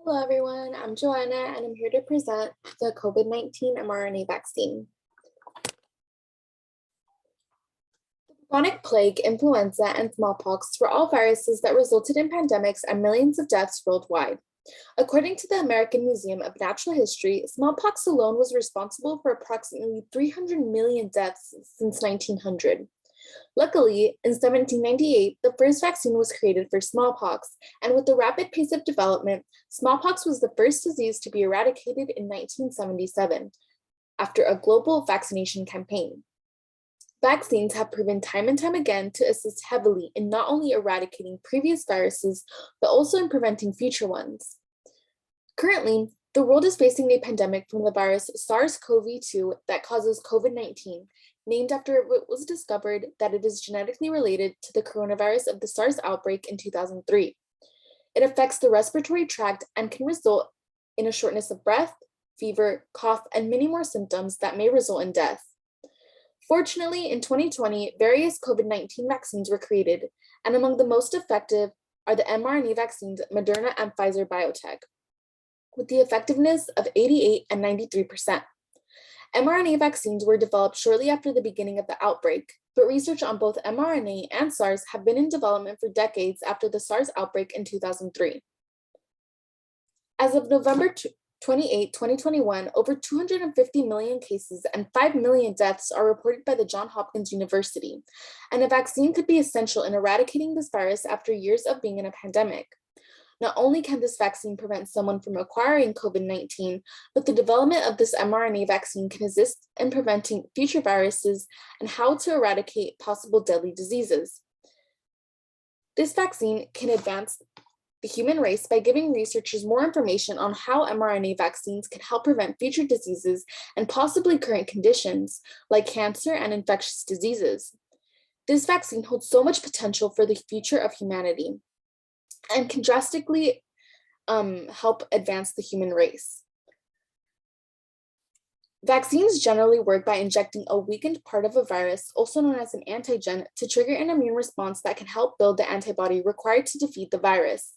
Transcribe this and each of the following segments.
Hello, everyone. I'm Joanna, and I'm here to present the COVID-19 mRNA vaccine. The bubonic plague, influenza, and smallpox were all viruses that resulted in pandemics and millions of deaths worldwide. According to the American Museum of Natural History, smallpox alone was responsible for approximately 300 million deaths since 1900. Luckily, in 1798, the first vaccine was created for smallpox, and with the rapid pace of development, smallpox was the first disease to be eradicated in 1977 after a global vaccination campaign. Vaccines have proven time and time again to assist heavily in not only eradicating previous viruses, but also in preventing future ones. Currently, the world is facing a pandemic from the virus SARS-CoV-2 that causes COVID-19, named after it was discovered that it is genetically related to the coronavirus of the SARS outbreak in 2003. It affects the respiratory tract and can result in a shortness of breath, fever, cough, and many more symptoms that may result in death. Fortunately, in 2020, various COVID-19 vaccines were created, and among the most effective are the mRNA vaccines Moderna and Pfizer Biotech, with the effectiveness of 88 and 93%. mRNA vaccines were developed shortly after the beginning of the outbreak, but research on both mRNA and SARS have been in development for decades after the SARS outbreak in 2003. As of November 28, 2021, over 250 million cases and 5 million deaths are reported by the Johns Hopkins University, and a vaccine could be essential in eradicating this virus after years of being in a pandemic. Not only can this vaccine prevent someone from acquiring COVID-19, but the development of this mRNA vaccine can assist in preventing future viruses and how to eradicate possible deadly diseases. This vaccine can advance the human race by giving researchers more information on how mRNA vaccines can help prevent future diseases and possibly current conditions like cancer and infectious diseases. This vaccine holds so much potential for the future of humanity and can drastically help advance the human race. Vaccines generally work by injecting a weakened part of a virus, also known as an antigen, to trigger an immune response that can help build the antibody required to defeat the virus.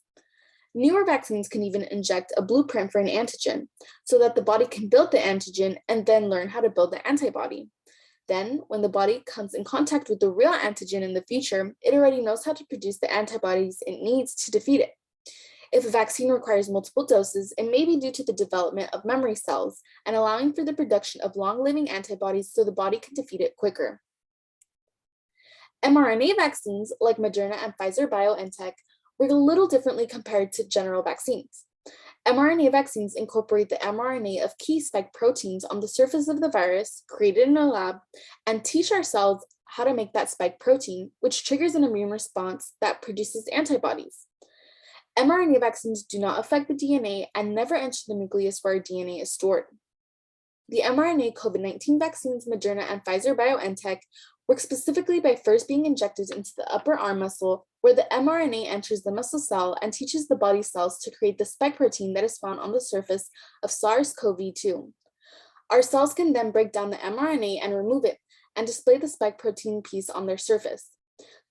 Newer vaccines can even inject a blueprint for an antigen, so that the body can build the antigen and then learn how to build the antibody. Then, when the body comes in contact with the real antigen in the future, it already knows how to produce the antibodies it needs to defeat it. If a vaccine requires multiple doses, it may be due to the development of memory cells and allowing for the production of long-living antibodies so the body can defeat it quicker. mRNA vaccines, like Moderna and Pfizer BioNTech, work a little differently compared to general vaccines. mRNA vaccines incorporate the mRNA of key spike proteins on the surface of the virus created in a lab and teach our cells how to make that spike protein, which triggers an immune response that produces antibodies. mRNA vaccines do not affect the DNA and never enter the nucleus where our DNA is stored. The mRNA COVID-19 vaccines, Moderna and Pfizer BioNTech, work specifically by first being injected into the upper arm muscle, where the mRNA enters the muscle cell and teaches the body cells to create the spike protein that is found on the surface of SARS-CoV-2. Our cells can then break down the mRNA and remove it, and display the spike protein piece on their surface.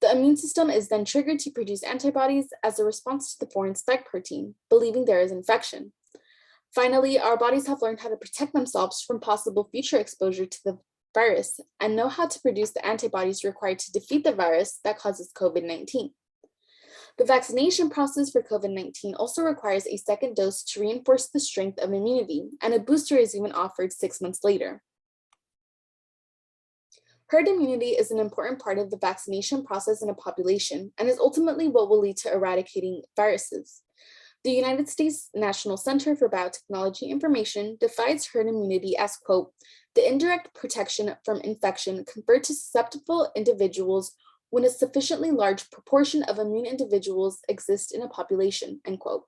The immune system is then triggered to produce antibodies as a response to the foreign spike protein, believing there is infection. Finally, our bodies have learned how to protect themselves from possible future exposure to the virus and know how to produce the antibodies required to defeat the virus that causes COVID-19. The vaccination process for COVID-19 also requires a second dose to reinforce the strength of immunity, and a booster is even offered 6 months later. Herd immunity is an important part of the vaccination process in a population and is ultimately what will lead to eradicating viruses. The United States National Center for Biotechnology Information defines herd immunity as, quote, the indirect protection from infection conferred to susceptible individuals when a sufficiently large proportion of immune individuals exist in a population, end quote.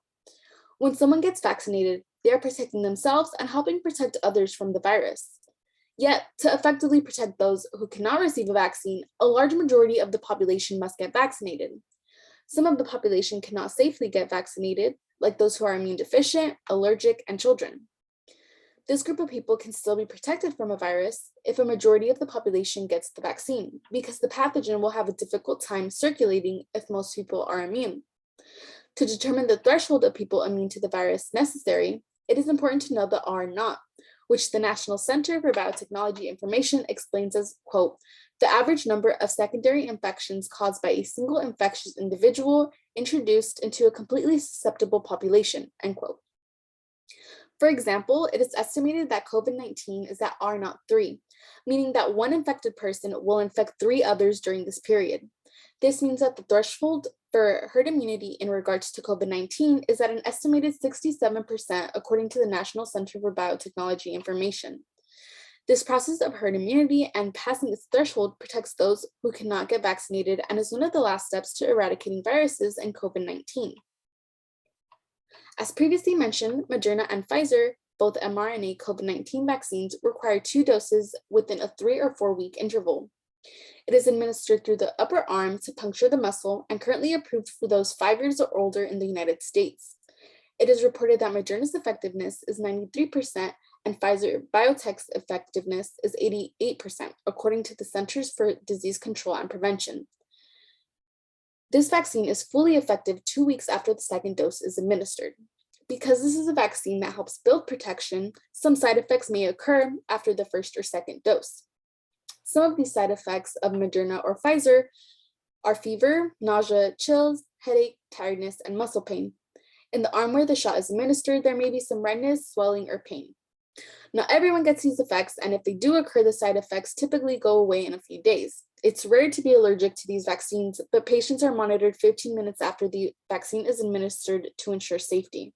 When someone gets vaccinated, they are protecting themselves and helping protect others from the virus. Yet, to effectively protect those who cannot receive a vaccine, a large majority of the population must get vaccinated. Some of the population cannot safely get vaccinated, like those who are immune deficient, allergic, and children. This group of people can still be protected from a virus if a majority of the population gets the vaccine, because the pathogen will have a difficult time circulating if most people are immune. To determine the threshold of people immune to the virus necessary, it is important to know the R naught, which the National Center for Biotechnology Information explains as, quote, the average number of secondary infections caused by a single infectious individual introduced into a completely susceptible population, end quote. For example, it is estimated that COVID-19 is at R naught 3, meaning that one infected person will infect 3 others during this period. This means that the threshold for herd immunity in regards to COVID-19 is at an estimated 67%, according to the National Center for Biotechnology Information. This process of herd immunity and passing its threshold protects those who cannot get vaccinated and is one of the last steps to eradicating viruses and COVID-19. As previously mentioned, Moderna and Pfizer, both mRNA COVID-19 vaccines, require 2 doses within a 3 or 4 week interval. It is administered through the upper arm to puncture the muscle and currently approved for those 5 years or older in the United States. It is reported that Moderna's effectiveness is 93% and Pfizer BioNTech's effectiveness is 88%, according to the Centers for Disease Control and Prevention. This vaccine is fully effective 2 weeks after the second dose is administered. Because this is a vaccine that helps build protection, some side effects may occur after the first or second dose. Some of these side effects of Moderna or Pfizer are fever, nausea, chills, headache, tiredness, and muscle pain. In the arm where the shot is administered, there may be some redness, swelling, or pain. Not everyone gets these effects, and if they do occur, the side effects typically go away in a few days. It's rare to be allergic to these vaccines, but patients are monitored 15 minutes after the vaccine is administered to ensure safety.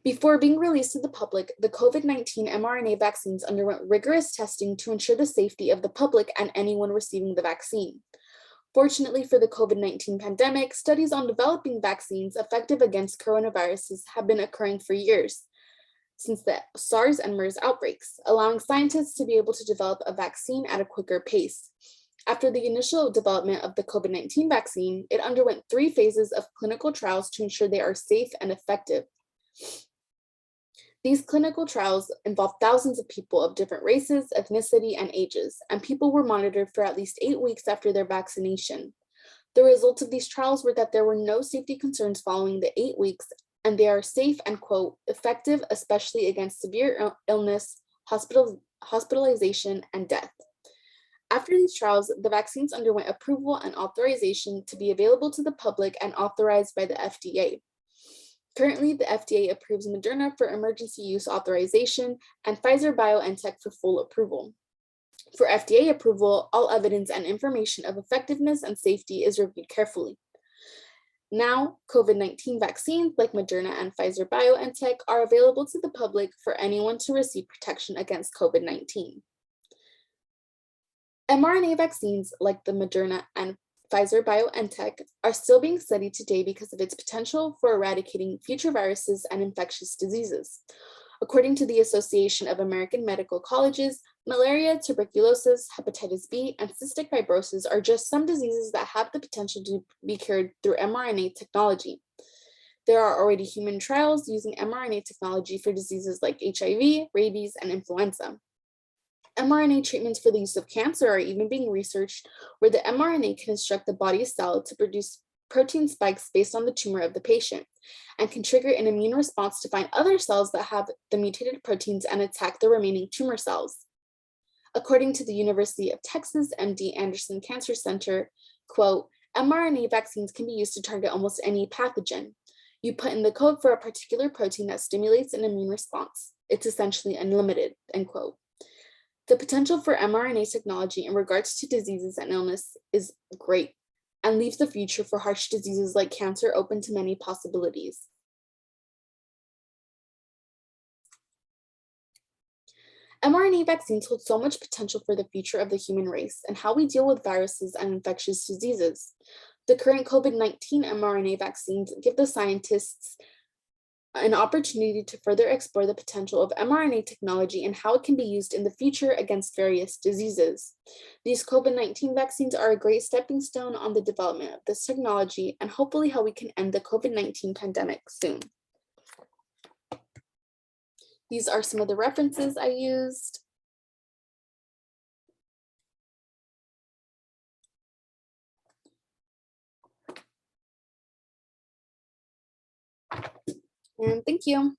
Before being released to the public, the COVID-19 mRNA vaccines underwent rigorous testing to ensure the safety of the public and anyone receiving the vaccine. Fortunately for the COVID-19 pandemic, studies on developing vaccines effective against coronaviruses have been occurring for years, since the SARS and MERS outbreaks, allowing scientists to be able to develop a vaccine at a quicker pace. After the initial development of the COVID-19 vaccine, it underwent 3 phases of clinical trials to ensure they are safe and effective. These clinical trials involved thousands of people of different races, ethnicity, and ages, and people were monitored for at least 8 weeks after their vaccination. The results of these trials were that there were no safety concerns following the 8 weeks, and they are safe and, quote, effective, especially against severe illness, hospitalization, and death. After these trials, the vaccines underwent approval and authorization to be available to the public and authorized by the FDA. Currently, the FDA approves Moderna for emergency use authorization and Pfizer BioNTech for full approval. For FDA approval, all evidence and information of effectiveness and safety is reviewed carefully. Now, COVID-19 vaccines like Moderna and Pfizer BioNTech are available to the public for anyone to receive protection against COVID-19. mRNA vaccines like the Moderna and Pfizer BioNTech are still being studied today because of its potential for eradicating future viruses and infectious diseases. According to the Association of American Medical Colleges, malaria, tuberculosis, hepatitis B, and cystic fibrosis are just some diseases that have the potential to be cured through mRNA technology. There are already human trials using mRNA technology for diseases like HIV, rabies, and influenza. mRNA treatments for the use of cancer are even being researched, where the mRNA can instruct the body's cell to produce protein spikes based on the tumor of the patient, and can trigger an immune response to find other cells that have the mutated proteins and attack the remaining tumor cells. According to the University of Texas MD Anderson Cancer Center, quote, mRNA vaccines can be used to target almost any pathogen. You put in the code for a particular protein that stimulates an immune response. It's essentially unlimited, end quote. The potential for mRNA technology in regards to diseases and illness is great and leaves the future for harsh diseases like cancer open to many possibilities. mRNA vaccines hold so much potential for the future of the human race and how we deal with viruses and infectious diseases. The current COVID-19 mRNA vaccines give the scientists an opportunity to further explore the potential of mRNA technology and how it can be used in the future against various diseases. These COVID-19 vaccines are a great stepping stone on the development of this technology and hopefully how we can end the COVID-19 pandemic soon. These are some of the references I used. And thank you.